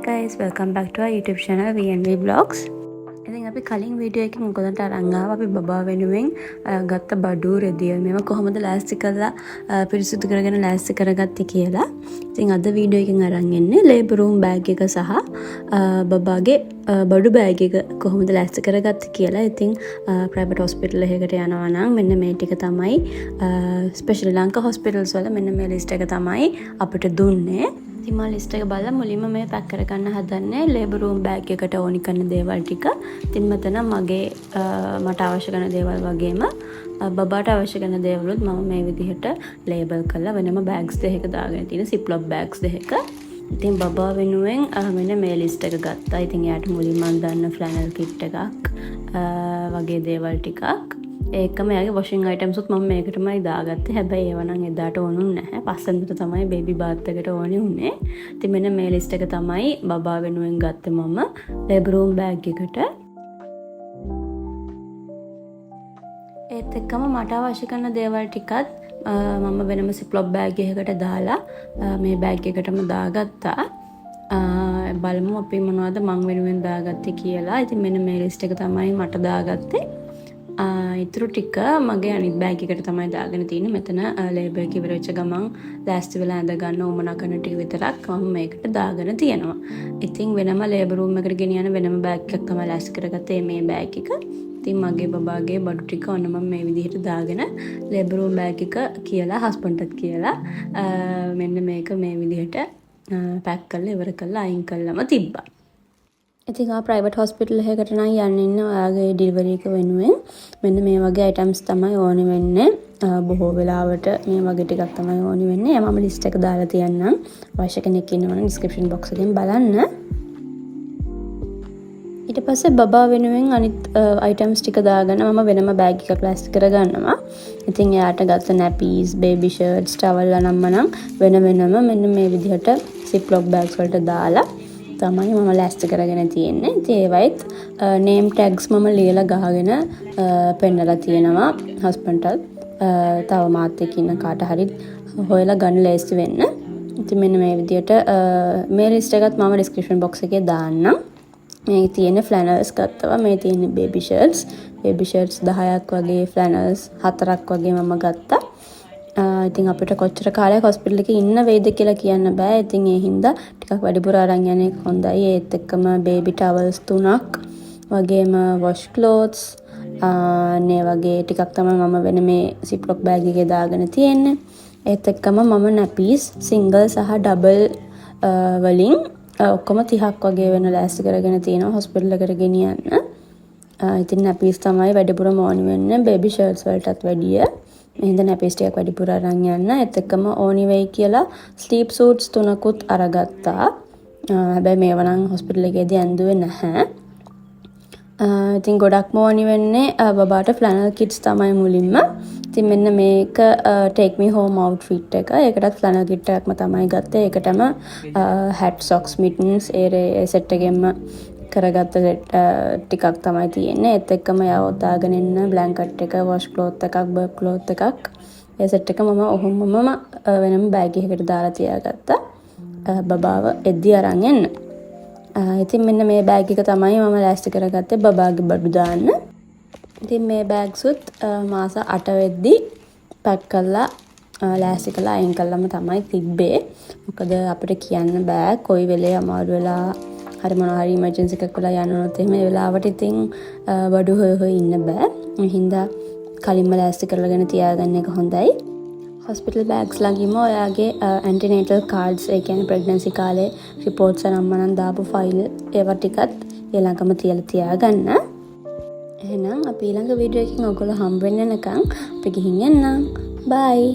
guys, welcome back to our YouTube channel VNV Vlogs. ඉතින් අපි කලින් වීඩියෝ එකකින් මොකදන්ට අරන් ආවා අපි බබා වෙනුවෙන් ගත්ත බඩු රෙදිය මේව කොහොමද ලෑස්ති කරලා පිරිසිදු කරගෙන ලෑස්ති කරගත්තේ කියලා. ඉතින් අද වීඩියෝ එකෙන් අරන් එන්නේ ලේබර් රූම් බෑග් එක සහ බබාගේ බඩු බෑග් එක කොහොමද ලෑස්ති කරගත්තේ කියලා. ඉතින් ප්‍රයිවට් හොස්පිටල් එකකට යනවා නම් මෙන්න මේ ටික තමයි ස්පෙෂල් ලංකා හොස්පිටල්ස් වල මෙන්න මේ ලිස්ට් එක තමයි අපිට දුන්නේ. ඉතින් මම ලිස්ට් එක බලලා මුලින්ම මේ පැක් කරගන්න හදන්නේ ලේබර් රූම් බෑග් එකට ඕනි කරන දේවල් ටික. ඉතින් මෙතන මට අවශ්‍ය කරන දේවල් වගේම බබාට අවශ්‍ය කරන දේවලුත් මම මේ විදිහට ලේබල් කරලා වෙනම බෑග්ස් දෙකක දාගෙන තියෙන සිප්ලොක් බෑග්ස් දෙකක. ඉතින් බබා වෙනුවෙන් මෙන්න මේ ලිස්ට් එක ගත්තා. ඉතින් එයාට මුලින්ම දාන්න ෆ්ලැනල් කිට් එකක් වගේ දේවල් ටිකක්. ඒකම එයාගේ වොෂින් අයිටම්ස් උත් මම මේකටමයි දාගත්තේ. හැබැයි ඒව නම් එදාට ඕනුන්නේ නැහැ. පස්සෙන්ට තමයි බේබි බාත් එකට ඕනේ උනේ. ඉතින් මෙන්න මේ ලිස්ට් එක තමයි බබා වෙනුවෙන් ගත්තේ මම ලේබර් රූම් බෑග් එකට. ඒත් එක්කම මට අවශ්‍ය කරන දේවල් ටිකත් මම වෙනම සිප්ලොක් බෑග් එකකට දාලා මේ බෑග් එකටම දාගත්තා. බලමු අපි මොනවද මං වෙනුවෙන් දාගත්තේ කියලා. ඉතින් මෙන්න මේ ලිස්ට් එක තමයි මට දාගත්තේ. ඉතුරු ටික මගේ අනිත් බෑග් එකට තමයි දාගෙන තියෙන්නේ. මෙතන ලේබර් එක ඉවර වෙච්ච ගමන් ලෑස්ති වෙලා ඇඳ ගන්න උමනා කරන ටික විතරක් මම මේකට දාගෙන තියෙනවා. ඉතින් වෙනම ලේබර් රූම් එකට ගෙනියන වෙනම බෑග් එකක් තමයි ලෑස්ති කරගත්තේ මේ බෑග් එක. ඉතින් මගේ බබාගේ බඩු ටික ඔන්න මම මේ විදිහට දාගෙන ලේබර් රූම් බෑග් එක කියලා හස්බන්ඩ්ටත් කියලා මෙන්න මේක මේ විදිහට පැක් කරලා ඉවර කරලා අයින් කළාම තිබ්බා. ඉතින් ප්‍රයිවට් හොස්පිටල් එකකට නම් යන්න ඉන්න ඔයාගේ ඩිලිවරි එක වෙනුවෙන් මෙන්න මේ වගේ අයිටම්ස් තමයි ඕනේ වෙන්නේ. බොහෝ වෙලාවට මේ වගේ ටිකක් තමයි ඕනේ වෙන්නේ. මම ලිස්ට් එක දාලා තියන්නම්. අවශ්‍ය කෙනෙක් ඉන්නවනම් ඩිස්ක්‍රිප්ෂන් බොක්ස් එකෙන් බලන්න. ඊට පස්සේ බබා වෙනුවෙන් අනිත් අයිටම්ස් ටික දාගෙන මම වෙනම බෑග් එකක් ප්ලාස්ටික් කරගන්නවා. ඉතින් එයාට ගත්ත නැපීස්, බේබි ෂර්ට්ස්, ටවල් අනම්මනම් වෙන වෙනම මෙන්න මේ විදිහට සිප්ලොක් බෑග්ස් වලට දාලා තමයි මම ලෑස්ති කරගෙන තියෙන්නේ. ඉතින් ඒවයිත් නේම් ටැග්ස් මම ලියලා ගහගෙන පෙන්නලා තියෙනවා හස්බන්ඩ්ටත්. තව මාත් එක්ක ඉන්න කාට හරි හොයලා ගන්න ලෑස්ති වෙන්න. ඉතින් මෙන්න මේ විදිහට මේ ලිස්ට් එකත් මම ඩිස්ක්‍රිප්ෂන් බොක්ස් එකේ දාන්නම්. මේ තියෙන ෆ්ලැනල්ස් ගත්තා. මේ තියෙන බේබි ෂර්ට්ස්. බේබි ෂර්ට්ස් 10ක් වගේ ෆ්ලැනල්ස් 4ක් වගේ මම ගත්තා. ඉතින් අපිට කොච්චර කාලයක් හොස්පිටල් එකේ ඉන්න වේද කියලා කියන්න බෑ. ඉතින් ඒ හින්දා ටිකක් වැඩිපුර අරන් යන එක හොඳයි. ඒත් එක්කම බේබි ටවල්ස් 3ක් වගේම වොෂ් ක්ලෝත්ස් නේ වගේ ටිකක් තමයි මම වෙන මේ සිප්ලොක් බෑග් එකේ දාගෙන තියෙන්නේ. ඒත් එක්කම මම නැපීස් සිංගල් සහ ඩබල් වලින් ඔක්කොම 30ක් වගේ වෙන ලෑස්ති කරගෙන තියෙනවා හොස්පිටල් එකට ගෙනියන්න. ඉතින් නැපීස් තමයි වැඩිපුරම ඕනි වෙන්නේ බේබි ෂර්ට්ස් වලටත් වැඩිය. මෙහෙන්ද නැපීස් ටිකක් වැඩිපුර අරන් යන්න. ඒත් එක්කම ඕනි වෙයි කියලා ස්ලීප් සූට්ස් 3කුත් අරගත්තා. හැබැයි මේව නම් හොස්පිටල් එකේදී ඇඳුවේ නැහැ. ඉතින් ගොඩක්ම ඕනි වෙන්නේ බබාට ෆ්ලැනල් කිට්ස් තමයි මුලින්ම. ඉතින් මෙන්න මේක take me home outfit එක. ඒකටත් ෆ්ලැනල් කිට් එකක්ම තමයි ගත්තේ. ඒකටම hat socks mittens ඒ සෙට් එකෙන්ම කරගත්ත ටිකක් තමයි තියෙන්නේ. ඒත් එක්කම යවදාගෙන ඉන්න බ්ලැන්කට් එක, වොෂ් ක්ලෝත් එකක්, බර්බ් ක්ලෝත් එකක්. ඒ සෙට් එක මම ඔහොමම වෙනම බෑග් එකකට දාලා තියාගත්තා. බබාව එද්දි අරන් එන්න. ඉතින් මෙන්න මේ බෑග් එක තමයි මම ලෑස්ති කරගත්තේ බබාගේ බඩු දාන්න. ඉතින් මේ බෑග්ස් උත් මාස 8 වෙද්දි පැක් කරලා ලෑස්ති කරලා අයින් කළාම තමයි තිබ්බේ. මොකද අපිට කියන්න බෑ කොයි වෙලේ අමාරු වෙලා හරි මොනවා හරි ඉමර්ජන්සි එකක් වෙලා යනොත් එහෙම ඒ වෙලාවට ඉතින් බඩු හොය ඉන්න බෑ. ඒ හින්දා කලින්ම ලෑස්ති කරලාගෙන තියාගන්න එක හොඳයි. හොස්පිටල් බෑග්ස් ළඟින්ම ඔයාගේ ඇන්ටිනේටල් කාඩ්ස් ඒ කියන්නේ ප්‍රෙග්නන්සි කාලේ රිපෝට්ස් අනම්මනම් දාපු ෆයිල් ඒවා ටිකත් ඊළඟම තියලා තියාගන්න. එහෙනම් අපි ඊළඟ වීඩියෝ එකකින් ඔයගොල්ලෝ හම්බ වෙන්න යනකම් අපි ගිහින් යන්නම්. බයි.